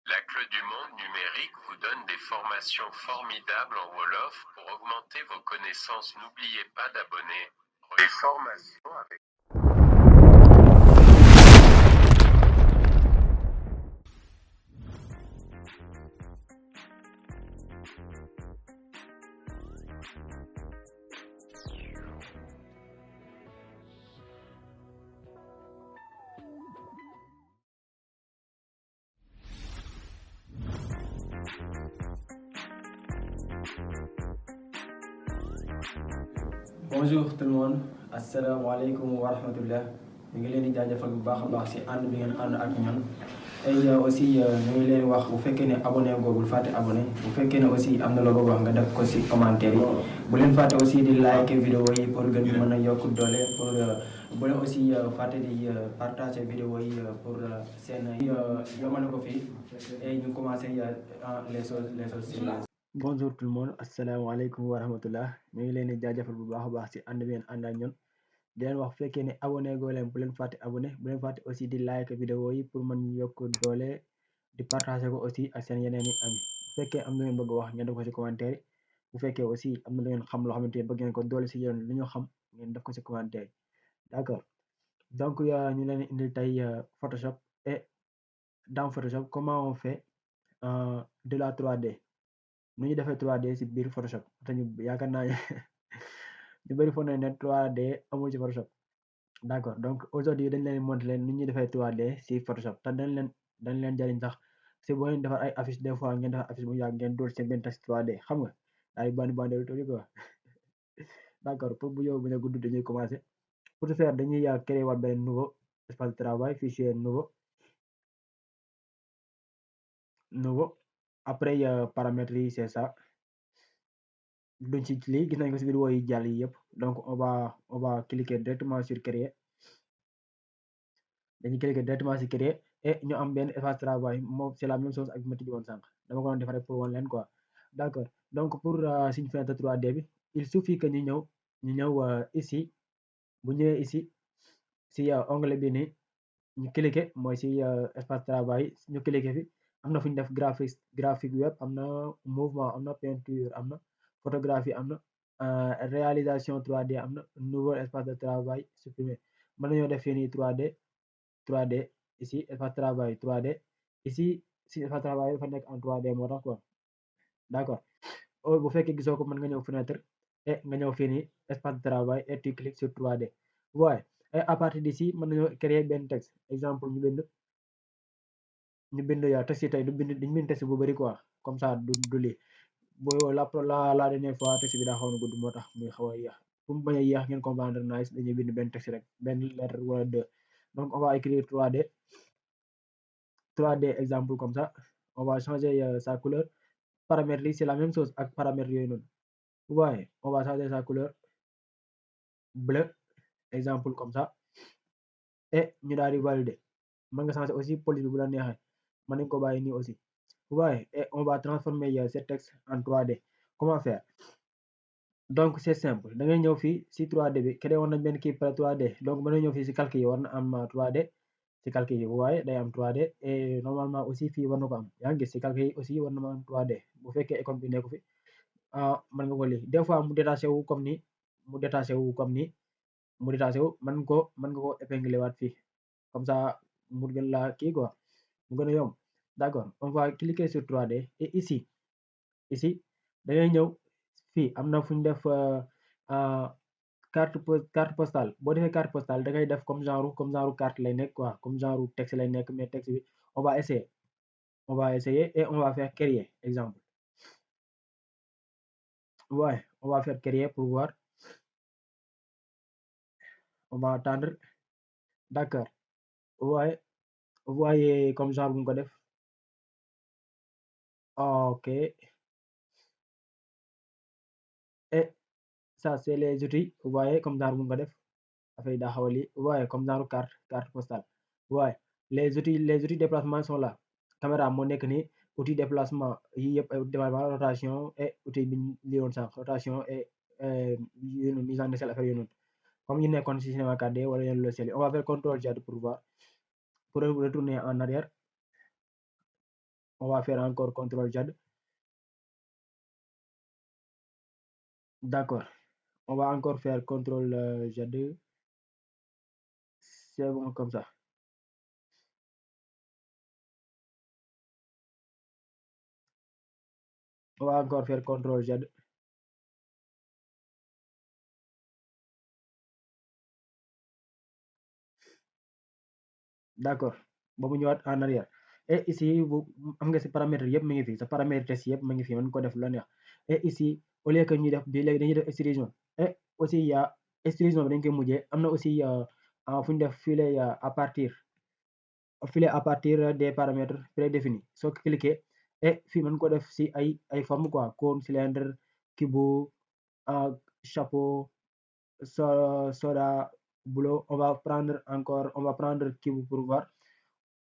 La Clé du Monde numérique vous donne des formations formidables en Wolof pour augmenter vos connaissances. N'oubliez pas d'abonner. Les formations avec Bonjour tout le monde asalaamaaleykum wa rahmatullah ñu ngi leen di jaajëfal bu baax a baax si ànd bi ngeen ànd ak ñun et aussi ñu ngi leen wax bu fekkee ne abonné googul fàtte abonné bu fekkee ne aussi am na loo bëgg wax nga def ko si commentaire yi bu leen fàtte aussi di like vidéo yi pour gën mën a yokk doole pour bu leen aussi fàtte di partager vidéo yi pour seen yomale ko fii et ñu commencé les choses bonjour tout le monde asalaamaaleykum wa rahmatullah ñu ngi leen di jaajëfal bu baax a baax si ànd bi ngeen ànd ak ñun di leen wax fekkee ne abonné goo leen bu leen fàtte abonné bu leen fàtte aussi di like vidéo yi pour mën yokk doole di partager ko aussi ak seen yeneen i ami bu fekkee am na ngeen bëgg wax ngeen def ko si commentaire yi bu fekkee aussi am na lu ngeen xam loo xamante ne bëgg ngeen ko doole si yéen li ñu xam ngeen def ko si commentaire yi d'accord donc ñu leen indil tey Photoshop et dans Photoshop comment on fait de la 3D nu ñu defee 3D si biir Photoshop te ñu yaakaar naa ñu bëri foog nañ ne 3D amul ci Photoshop d'accord donc aujourd'hui dañ leen montré leen nu ñuy defee 3D si Photoshop te dañ leen jariñ sax si boo leen defar ay affiche des fois ngeen defar affiche bu yàgg ngeen dóor seen benn texte 3D xam nga ay bandi tuuti quoi d'accord pour bu yow bu ñu gudd dañuy commencer pour ce faire dañuy créer waat benn nouveau espace de travail fichier nouveau après paramètres yi c'est ça duñ ci lii gis nañ ko si vidéo yi jàll yi yëpp donc on va cliquer directement sur créer dañuy cliquer directement sur créer et ñu am benn espace travail moom c'est la même chose ak ma tijji woon sànq dama ko doon def rek pour wan leen quoi d'accord donc pour suñu fenêtre 3D bi il suffit que ñu ñëw ici bu ñëwee ici si onglet bi nii ñu cliquer mooy si espace travail ñu cliquer fi am na fu ñu def graphique web am na mouvement am na peinture am na photographie am na réalisation 3D am na nouveau espace de travail supprimé mën nañoo def fii nii 3D ici espace travail 3D ici si espace travail dafa nekk en 3D moo tax quoi d'accord bu fekkee gisoo ko mën nga ñëw fenêtre et nga ñëw fii nii espace de travail et tu cliques sur 3D waaye et à partir d'ici mën nañoo créer benn texte exemple ñu bind yaa texte yi tey duñ bind texte bu bari quoi comme ça du lii boo la dernière fois texte bi daa xaw na gudd moo tax muy xaw a yéex pour mu bañ a yéex ngeen comprendre nice dañuy bind benn texte rek benn lettre wala deux donc on va écrire 3D exemple comme ça on va changer sa couleur paramètres yi c'est la même chose ak paramètres yooyu noonu waaye on va changer sa couleur bleu exemple comme ça et ñu daal di valider mën nga changer aussi police bi bu la neexee mën nañ ko bàyyi nii aussi waaye et on va transformer ce texte en 3D comment faire donc c'est simple da ngay ñëw fii si 3D bi créé woon nañ benn kii par 3D donc mën na ñëw fii si calque yi war na am 3D si calque yi waaye day am 3D et normalement aussi fii war na ko am yaa ngi gis si calque yi aussi war na ma am 3D bu fekkee icône bi nekku fi mën nga ko lii des fois mu détaché wu comme nii mu détaché wu comme nii mu détaché wu mën nga ko épingler waat fii comme ça mu gën laa kii quoi mu gën a yomb d'accord on va cliquer sur 3D et ici da ngay ñëw fii am na fu ñu def carte postale boo defee carte postale da ngay def comme genre carte lay nekk quoi comme genre texte lay nekk mais texte bi on va essayer et on va faire créer exemple ouais on va faire créer pour voir on va attendre d'accord ouais vous voyez comme genre bu ko def ok et ça c'est les outils vous voyez comme genre bu ko def affaire yi daa xaw a lii waaye comme genre carte postale waaye les outils déplacement sont là caméra moo nekk nii outil déplacement yi yëpp ay déplacement rotation et outil bi lii woon sànq rotation et mise en échelle affaire yooyu noonu comme ñu nekkoon si Cinema 4D wala yeneen logiciel yi on va faire CTRL Z pour voir pour retourner en arrière On va faire encore CTRL Z. D'accord. On va encore faire CTRL Z. C'est bon comme ça. On va encore faire CTRL Z. D'accord. Ba mu ñëwaat en arrière. Et ici vous am nga si paramètres yëpp mi ngi fi sa paramètres yëpp mi ngi fi mën ko def lu la neex. Et ici au lieu que ñuy def bi léegi dañuy def extrusion. Et aussi y a extrusion bi dañ koy mujjee am na aussi fu ñu def filet à partir des paramètres prédéfinis soo ko cliquer et fii mën ko def si ay forme quoi cône cylindre cube chapeau soda boulot. On va prendre cube pour voir.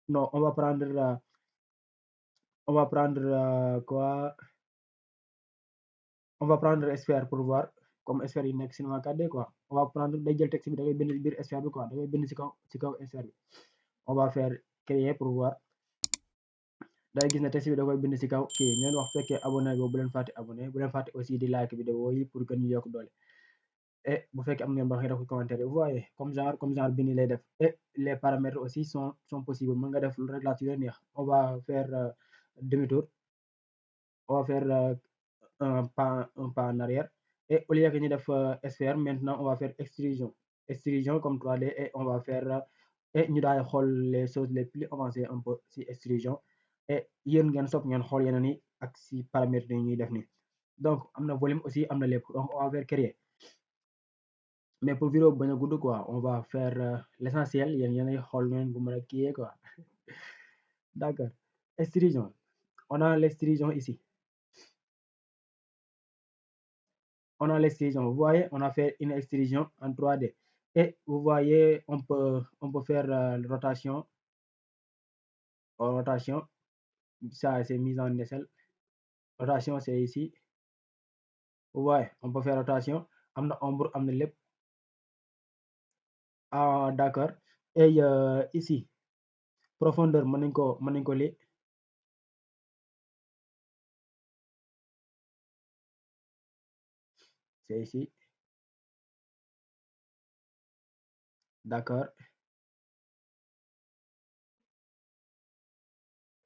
Non, on va prendre quoi? On va prendre sphère pour voir comme sphère yi nekk Cinema 4D quoi. On va prendre day jël texte bi da ngay bind biir sphère bi quoi da ngay bind ci kaw sphère bi. On va faire créer pour voir. Day gis ne texte bi da koy bind ci kaw kii ñeen wax fekkee abonné boobu bu leen fàtte abonné bu leen fàtte aussi di like vidéo yi pour gën ñu yokk doole. Et bu fekkee am ngeen ba nga def ko commentaire vous voyez comme genre bi nii lay def. Et les paramètres aussi sont possibles mën nga def réglage yu la neex. On va faire demi-tour. On va faire un pas en arrière. Et au lieu que ñu def sphère maintenant on va faire extrusion comme 3D et on va faire et ñu daal xool les choses les plus avancées un peu si extrusion. Et yéen ngeen sopp ngeen xool yeneen yi ak si paramètres yi ñuy def nii. Donc am na volume aussi am na lépp donc on va faire créer. Mais pour vidéo bañ a gudd quoi on va faire l'essentiel yéenay xool ngeen bu mën a kiiyee quoi. D'accord. Extrusion. On a l'extrusion ici. On a l'extrusion. Vous voyez, on a fait une extrusion en 3D. Et vous voyez, on peut faire rotation. Rotation, ça c'est mise en échelle. Rotation, c'est ici. Vous voyez, on peut faire rotation. Amna ombre, amna lep. Ah, d'accord. Et ici, profondeur, maninko li. C'est ici. D'accord.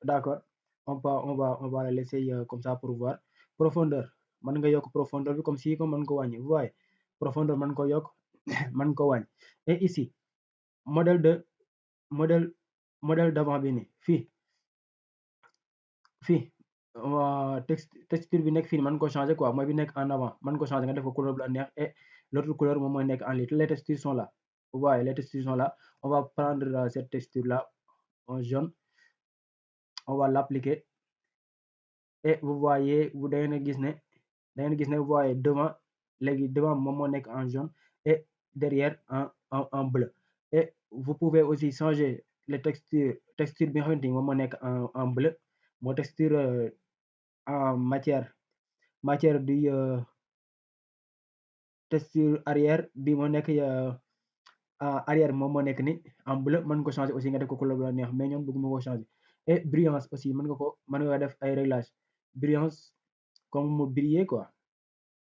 D'accord. On va la laisser comme ça pour voir. Profondeur. Man nga yok profondeur bi comme si ko man ko wàññi. Vous voyez, profondeur man ko yok man ko wàññi. Et ici, modèle d'avant bi nii fii texture bi nekk fii mën ko changer quoi mooy bi nekk en avant mën ko changer nga def ko couleur bu la neex et l'autre couleur moom mooy nekk en ligne. Les textures sont là. Vous voyez, les textures sont là. On va prendre cette texture là en jaune. On va l'appliquer et vous voyez da ngeen gis ne vous voyez devant léegi devant moom moo nekk en jaune et derrière en bleu. Et vous pouvez aussi changer les texture bi nga xamante ni moom moo nekk en bleu moo texture en matière du texture arrière bi moo nekk arrière moom moo nekk ni en bleu mën ko changer aussi nga def ko couleur bu la neex mais ñoom bëgguma ko changer. Et brillance aussi mën nga def ay réglages brillance comme mu briller quoi.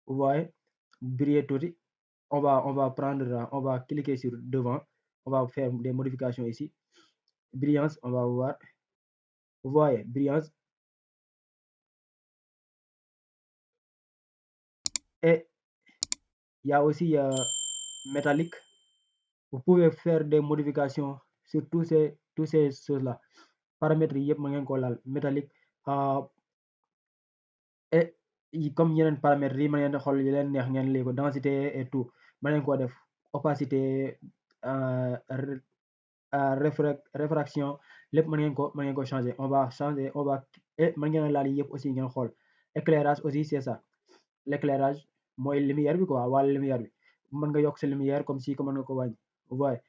Vous voyez, briller tuuti. On va cliquer sur devant. On va faire des modifications ici. Brillance, on va voir. Vous voyez, brillance. Et il y a aussi métallique. Vous pouvez faire des modifications sur tous ces choses-là. Paramètres yëpp ma ngeen ko laal métallique et comme yeneen paramètres yi ma ngeen xool yi leen neex ngeen lii ko densité et tout ma ngeen ko def opacité réfraction lépp mën ngeen ko changer. On va et mën ngeen laal yëpp aussi ngeen xool. Éclairage aussi c'est ça. L'éclairage mooy lumière bi quoi wàllu lumière bi mën nga yokk sa lumière comme si ko mën nga ko wàññi. Vous voyez,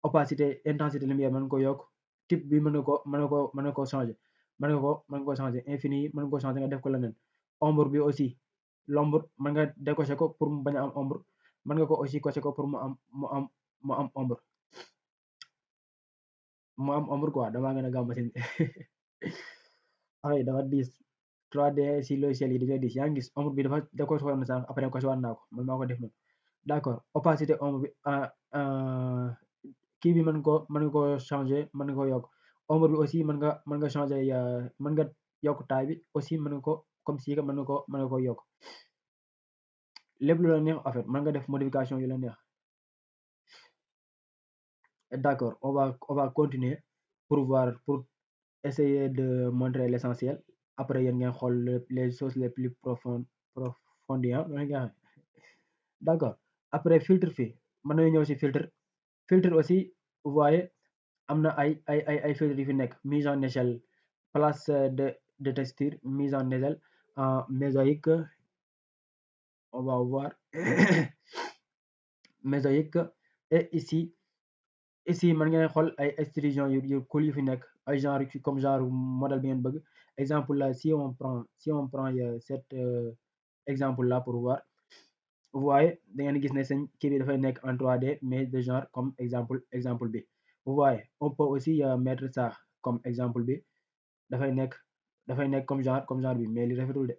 opacité intensité lumière mën nga ko yokk type bi mën nga ko changer. Mën nga ko changer infini mën nga ko changer nga def ko leneen. Ombre bi aussi l'ombre mën nga décocher ko pour mu bañ a am ombre mën nga ko aussi cocher ko pour mu am ombre quoi damaa gën a gaaw machine affaire yi dafa diis 3D si logiciel yi dañoo diis yaa ngi gis ombre bi da ko xool na sànq après ko si waat naa ko man maa ko def noonu d'accord opacité ombre bi kii bi mën nga ko changer mën nga ko yokk ombre bi aussi mën nga changer mën nga yokk taille bi aussi mën nga ko comme si que mën nga ko yokk lépp lu la neex en fait mën nga def modification yu la neex d'accord on va continuer pour essayer de montrer l'essentiel après yéen ngeen xool les choses les plus profondes d'accord après filtre fii mën nañu ñëw si filtre aussi vous voyez am na ay filtre yu fi nekk mise en échelle place de texture mise en échelle mosaïque on va voir mosaïque et ici mën ngeen xool ay extrusion yu cool yu fi nekk ay genre comme genre modèle bi ngeen bëgg exemple là si on prend cet exemple là pour voir vous voyez da ngeen gis ne seen kii bi dafay nekk en 3D mais de genre comme exemple bi vous voyez on peut aussi mettre ça comme exemple bi dafay nekk comme genre bi mais li rafetul de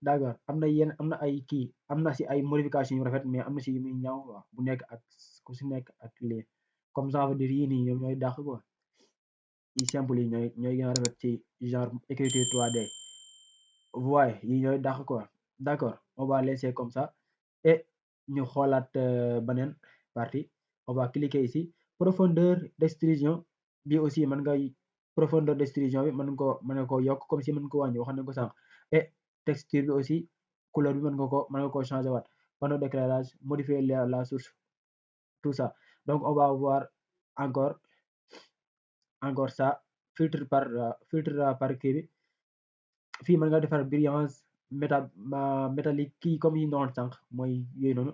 d'accord am na ay kii am na si ay modification yu rafet mais am na si yu muy ñaaw quoi bu nekk ak ku si nekk ak lii comme ça veut dire yii nii ñoom ñooy dàq quoi yi simple yi ñooy gën a rafet ci genre écriture 3D vous voyez yi ñooy dàq quoi d'accord on va laisser comme ça et ñu xoolaat beneen partie on va cliquer ici profondeur d'extrusion bi aussi mën nga profondeur d'extrusion bi mën nga ko yokk comme si mën nga ko wàññi wax nañ ko sànq et texture bi aussi couleur bi mën nga ko changer waat panneau d'éclairage modifier la source tout ça donc on va voir encore ça filtre par kii bi fii mën nga defar brillance métallique kii comme yi noonu sànq mooy yooyu noonu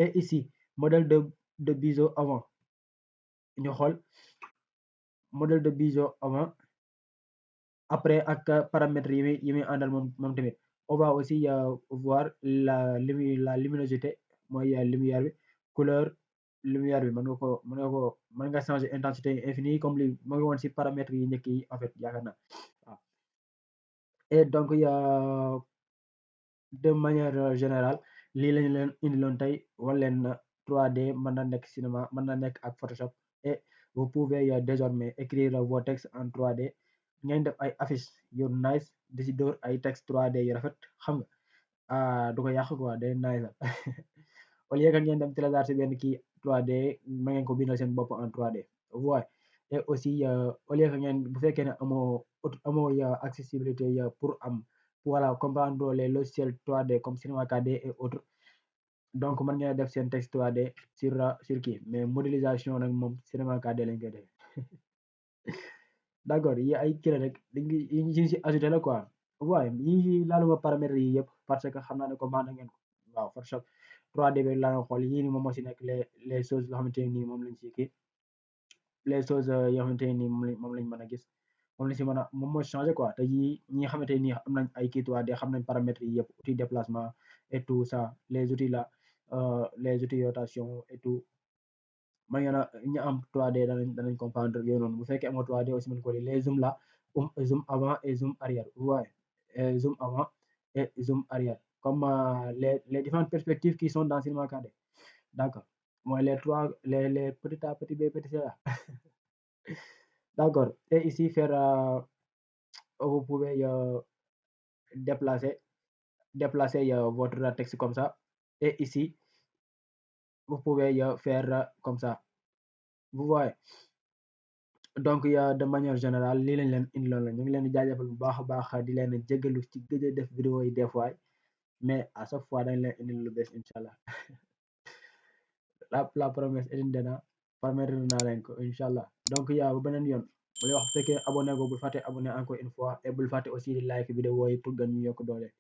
et ici modèle de biseau avant ñu xool modèle de biseau avant après ak paramètres yi muy àndal moom tamit on va aussi voir la luminosité mooy lumière bi couleur lumière bi mën nga changer intensité infinie comme li ma ngi woon si paramètres yi njëkk yi en fait yaakaar naa waaw et donc de manière générale lii lañu leen indiloon tey wan leen 3D mën na nekk cinéma mën na nekk ak Photoshop et vous pouvez désormais écrire vos textes en 3D ngeen def ay affiche yu nice di si dóor ay texte 3D yu rafet xam nga du ko yàq quoi day nice la au lieu que ngeen dem télécharger benn kii 3D ma ngeen ko bindal seen bopp en 3D voilà et aussi au lieu que ngeen bu fekkee ne amoo accessibilité pour am voilà comprendre les logiciels 3D comme Cinema 4D et autres donc mën ngeen def seen texte 3D sur kii mais modélisation nag moom Cinema 4D lañ koy def d'accord yi ay kii la rek yi ñu si ajouté la quoi waaye yi laaluma paramètres yi yëpp parce que xam naa ne comprendre ngeen ko waaw Photoshop 3D bi laa nga xool yii ni moom moo si nekk les choses yoo xamante ne nii moom lañ si kii les choses yoo xamante ne nii moom lañ mën a gis moom la si mën a moom moo changé quoi te yii ñi nga xamante nii am nañ ay kii 3D xam nañ paramètres yi yëpp outil déplacement et tout ça les outils là les outils rotation et tout man ngeen a ñu am 3D danañ comprendre yooyu noonu bu fekkee amoo 3D aussi mën ko les zoom là zoom avant et zoom arrière ouais zoom avant et zoom arrière comme les différentes perspectives qui sont dans Cinema 4D d'accord mooy les petit A petit B petit C là d'accord et ici faire vous pouvez déplacer votre texte comme ça et ici vous pouvez faire comme ça vous voyez donc de manière générale lii lañ leen indiloon la ñu ngi leen di jaajëfal bu baax a baax di leen jégalu ci gëj a def vidéo yi des fois mais à chaque fois dañ leen indil lu bees incha allah la promesse est une dena permettre naa leen ko incha allah donc ba beneen yoon bu lay wax bu fekkee abonné go bul fàtte abonné encore une fois et bul fàtte aussi di like vidéo yi pour gën ñu yokk doole